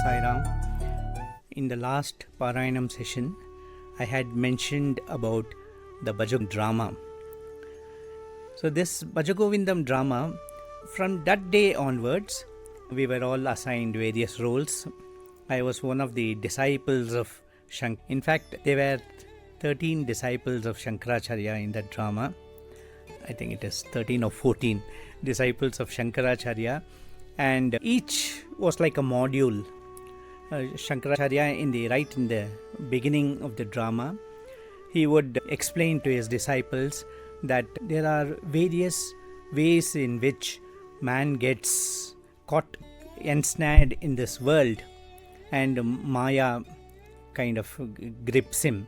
Sai Ram. In the last Parayanam session, I had mentioned about the Bhaja drama. So this Bhaja Govindam drama, from that day onwards, we were all assigned various roles. I was one of the disciples of Shankar. In fact, there were 13 disciples of Shankaracharya in that drama. I think it is 13 or 14 disciples of Shankaracharya, and each was like a module. Shankaracharya, in the beginning of the drama, he would explain to his disciples that there are various ways in which man gets caught, ensnared in this world, and Maya kind of grips him.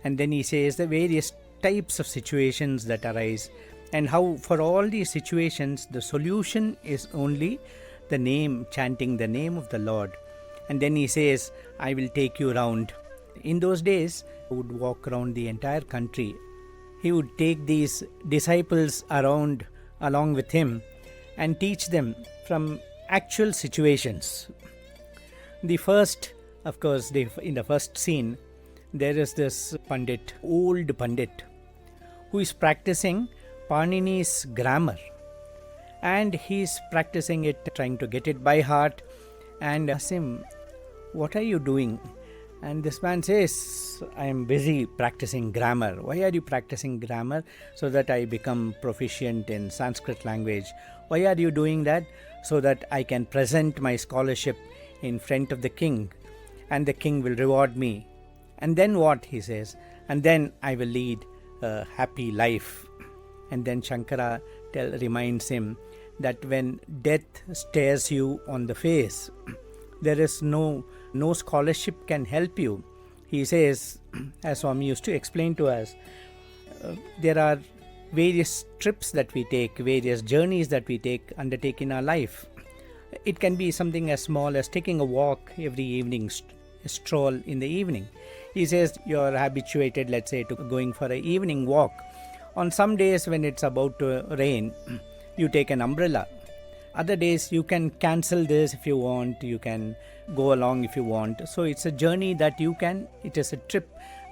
And then he says the various types of situations that arise, and how for all these situations the solution is only the name, chanting the name of the Lord. And then he says, I will take you around. In those days, he would walk around the entire country. He would take these disciples around along with him and teach them from actual situations. The first, of course, in the first scene, there is this old Pandit, who is practicing Panini's grammar. And he's practicing it, trying to get it by heart, and asks him, what are you doing? And this man says, I am busy practicing grammar. Why are you practicing grammar? So that I become proficient in Sanskrit language. Why are you doing that? So that I can present my scholarship in front of the king, and the king will reward me. And then what? He says, and then I will lead a happy life. And then Shankara reminds him that when death stares you on the face, there is no scholarship can help you. He says, as Swami used to explain to us, there are various trips that we take, various journeys that we undertake in our life. It can be something as small as taking a walk every evening, a stroll in the evening. He says you're habituated, let's say, to going for an evening walk. On some days when it's about to rain, you take an umbrella. Other days you can cancel this if you want, you can go along if you want. So it's a journey that it is a trip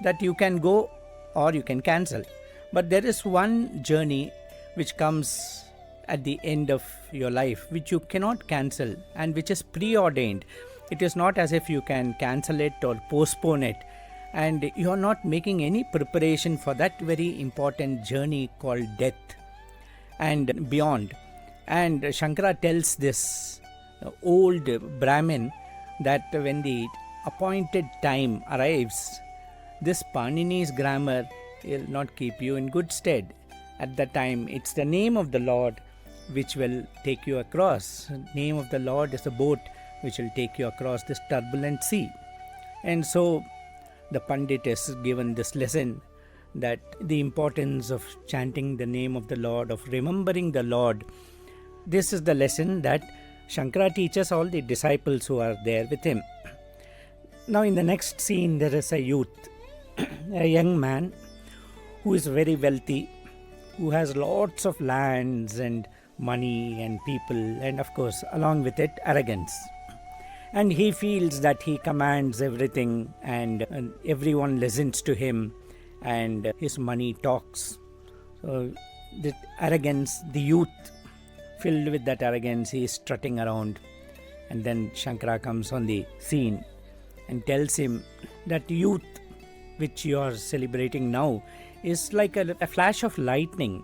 that you can go or you can cancel. But there is one journey which comes at the end of your life, which you cannot cancel and which is preordained. It is not as if you can cancel it or postpone it. And you are not making any preparation for that very important journey called death and beyond. And Shankara tells this old Brahmin that when the appointed time arrives, this Panini's grammar will not keep you in good stead. At that time, it's the name of the Lord which will take you across. Name of the Lord is the boat which will take you across this turbulent sea. And so the Pandit is given this lesson, that the importance of chanting the name of the Lord, of remembering the Lord. This is the lesson that Shankara teaches all the disciples who are there with him. Now in the next scene, there is a youth, a young man who is very wealthy, who has lots of lands and money and people, and of course along with it arrogance. And he feels that he commands everything and everyone listens to him, and his money talks. So the arrogance, the youth, filled with that arrogance, he is strutting around. And then Shankara comes on the scene and tells him that youth which you are celebrating now is like a flash of lightning.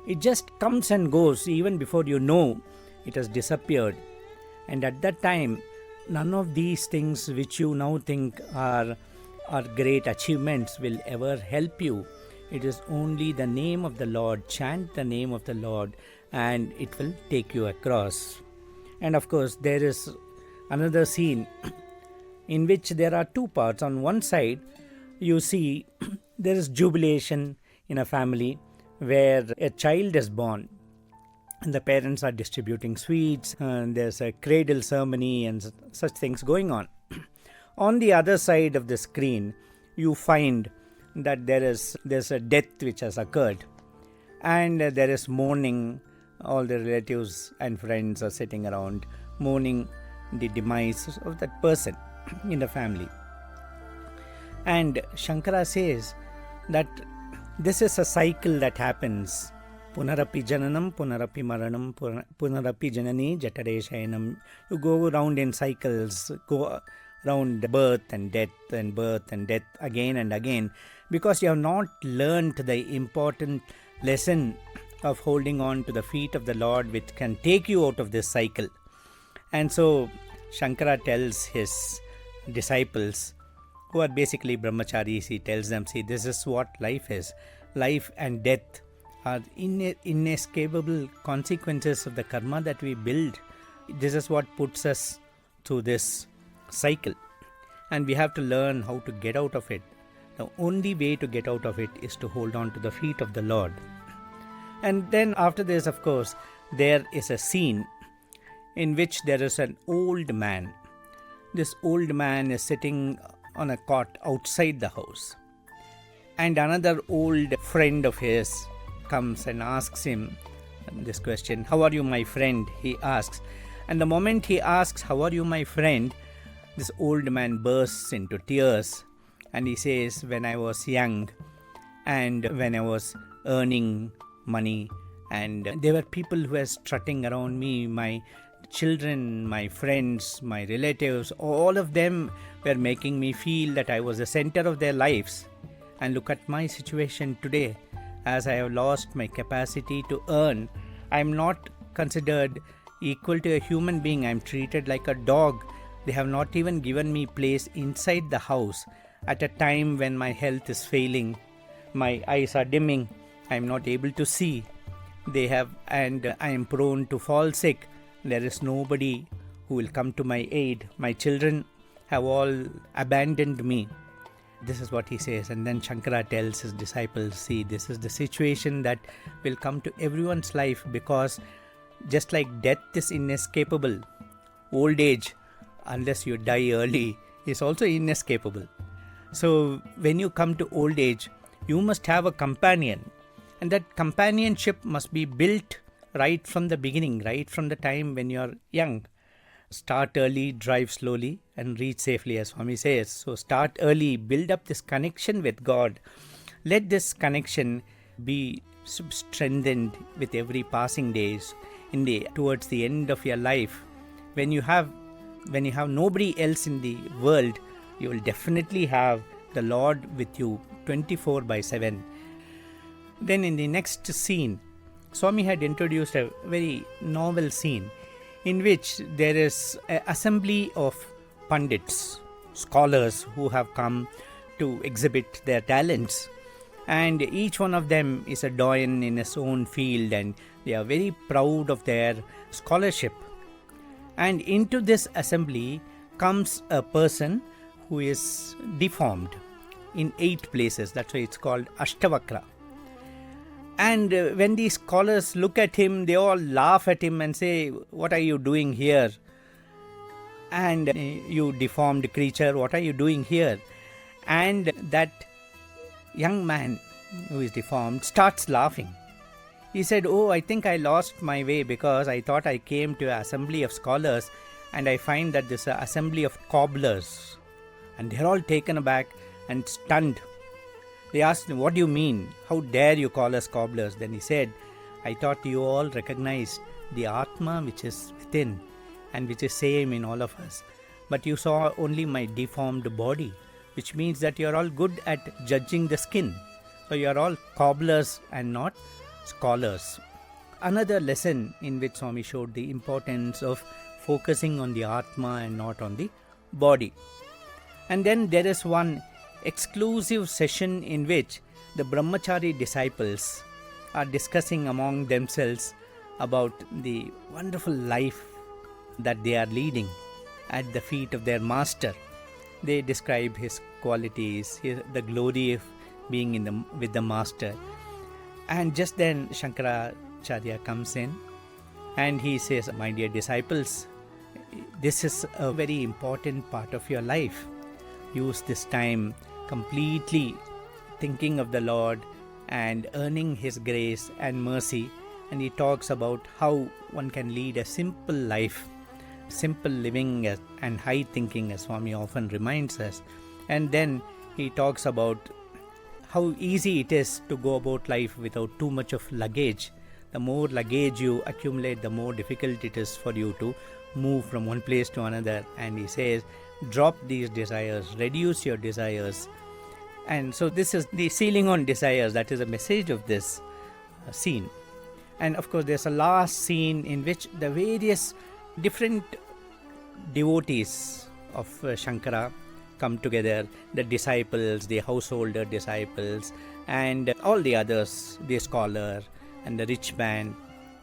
It just comes and goes. Even before you know, it has disappeared. And at that time, none of these things which you now think are great achievements will ever help you. It is only the name of the Lord. Chant the name of the Lord and it will take you across. And of course, there is another scene in which there are two parts. On one side, you see there is jubilation in a family where a child is born. And the parents are distributing sweets, and there's a cradle ceremony and such things going on. On the other side of the screen, you find that there's a death which has occurred, and there is mourning. All the relatives and friends are sitting around mourning the demise of that person in the family. And Shankara says that this is a cycle that happens. Punarapi jananam, punarapi maranam, punarapi janani jatare shayanam. You go around in cycles, go around birth and death again and again, because you have not learned the important lesson of holding on to the feet of the Lord, which can take you out of this cycle. And so Shankara tells his disciples, who are basically brahmacharis, he tells them, see, this is what life is. Life and death are inescapable consequences of the karma that we build. This is what puts us through this cycle. And we have to learn how to get out of it. The only way to get out of it is to hold on to the feet of the Lord. And then after this, of course, there is a scene in which there is an old man. This old man is sitting on a cot outside the house. And another old friend of his comes and asks him this question, "How are you, my friend?" he asks. And the moment he asks, "How are you, my friend?" this old man bursts into tears. And he says, when I was young and when I was earning money, and there were people who were strutting around me, my children, my friends, my relatives, all of them were making me feel that I was the center of their lives. And look at my situation today. As I have lost my capacity to earn, I am not considered equal to a human being. I am treated like a dog. They have not even given me place inside the house at a time when my health is failing. My eyes are dimming. I am not able to see. And I am prone to fall sick. There is nobody who will come to my aid. My children have all abandoned me. This is what he says. And then Shankara tells his disciples, see, this is the situation that will come to everyone's life, because just like death is inescapable, old age, unless you die early, is also inescapable. So when you come to old age, you must have a companion. And that companionship must be built right from the beginning, right from the time when you are young. Start early, drive slowly, and reach safely, as Swami says. So start early, build up this connection with God. Let this connection be strengthened with every passing days towards the end of your life. When you have nobody else in the world, you will definitely have the Lord with you 24/7. Then in the next scene, Swami had introduced a very novel scene in which there is an assembly of pundits, scholars who have come to exhibit their talents. And each one of them is a doyen in his own field, and they are very proud of their scholarship. And into this assembly comes a person who is deformed in 8 places. That's why it's called Ashtavakra. And when these scholars look at him, they all laugh at him and say, "What are you doing here? And you deformed creature, what are you doing here?" And that young man who is deformed starts laughing. He said, "Oh, I think I lost my way, because I thought I came to an assembly of scholars, and I find that this is an assembly of cobblers." And they're all taken aback and stunned. They asked him, "What do you mean? How dare you call us cobblers?" Then he said, "I thought you all recognized the Atma which is within and which is same in all of us. But you saw only my deformed body, which means that you are all good at judging the skin. So you are all cobblers and not scholars." Another lesson in which Swami showed the importance of focusing on the Atma and not on the body. And then there is one exclusive session in which the brahmachari disciples are discussing among themselves about the wonderful life that they are leading at the feet of their master. They describe his qualities, the glory of being with the master. And just then Shankaracharya comes in and he says, "My dear disciples, this is a very important part of your life. Use this time completely thinking of the Lord and earning His grace and mercy." And he talks about how one can lead a simple life simple living and high thinking, as Swami often reminds us. And then he talks about how easy it is to go about life without too much of luggage. The more luggage you accumulate, the more difficult it is for you to move from one place to another. And he says, drop these desires, reduce your desires. And so this is the ceiling on desires. That is the message of this scene. And of course, there's a last scene in which the various different devotees of Shankara come together, the disciples, the householder disciples, and all the others, the scholar and the rich man,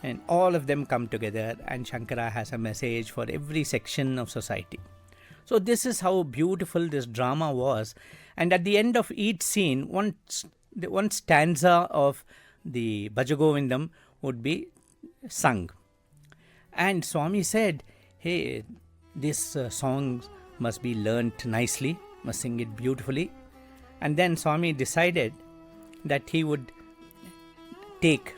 and all of them come together, and Shankara has a message for every section of society. So this is how beautiful this drama was. And at the end of each scene, one stanza of the Bhaja Govindam would be sung. And Swami said, hey, this song must be learnt nicely, must sing it beautifully. And then Swami decided that he would take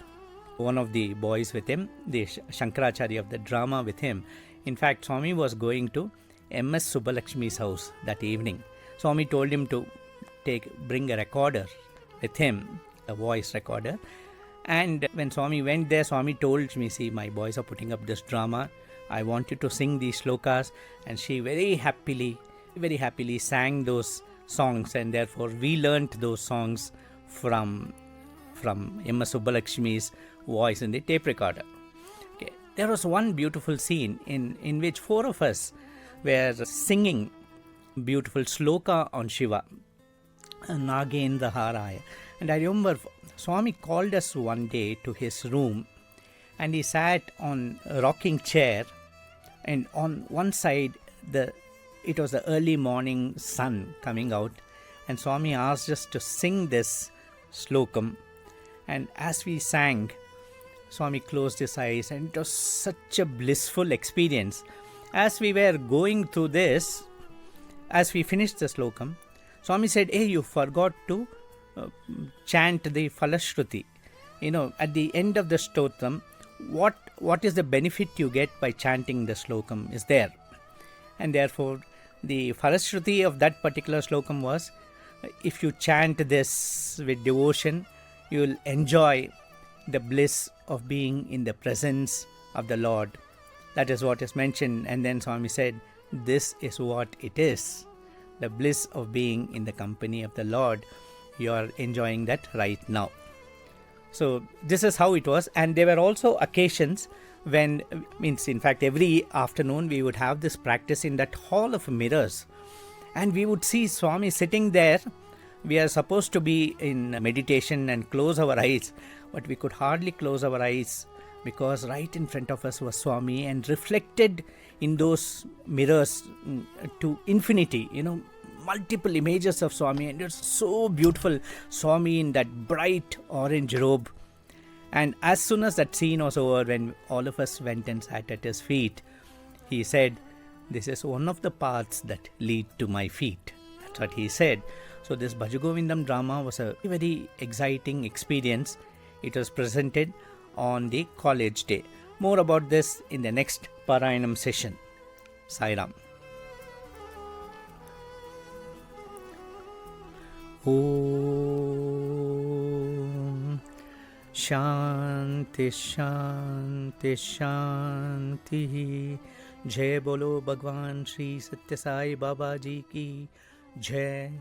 one of the boys with him, the Shankaracharya of the drama with him. In fact, Swami was going to amidst Subbulakshmi's house that evening. Swami told him to bring a recorder with him, a voice recorder. And when Swami went there, Swami told me, see, my boys are putting up this drama. I want you to sing these slokas. And she very happily sang those songs. And therefore, we learnt those songs from Emma Subbulakshmi's voice in the tape recorder. Okay. There was one beautiful scene in which four of us were singing beautiful sloka on Shiva, Nagendra Haraya. And I remember Swami called us one day to his room, and he sat on a rocking chair, and on one side it was the early morning sun coming out, and Swami asked us to sing this slokam. And as we sang, Swami closed his eyes, and it was such a blissful experience. As we were going through this, as we finished the slokam, Swami said, hey, you forgot to chant the Falashruti. At the end of the stotram, what is the benefit you get by chanting the slokam is there. And therefore, the Falashruti of that particular slokam was, if you chant this with devotion, you will enjoy the bliss of being in the presence of the Lord. That is what is mentioned. And then Swami said, this is what it is. The bliss of being in the company of the Lord. You are enjoying that right now. So this is how it was. And there were also occasions when, in fact, every afternoon we would have this practice in that hall of mirrors. And we would see Swami sitting there. We are supposed to be in meditation and close our eyes, but we could hardly close our eyes because right in front of us was Swami, and reflected in those mirrors to infinity, multiple images of Swami, and it's so beautiful. Swami in that bright orange robe. And as soon as that scene was over, when all of us went and sat at his feet, he said, this is one of the paths that lead to my feet. That's what he said. So this Bhaja Govindam drama was a very exciting experience. It was presented on the college day. More about this in the next Parayanam session. Sai Ram. Om Shanti Shanti Shanti. Jai Bolo Bhagawan Shri Sathya Sai Baba Ji ki Jai.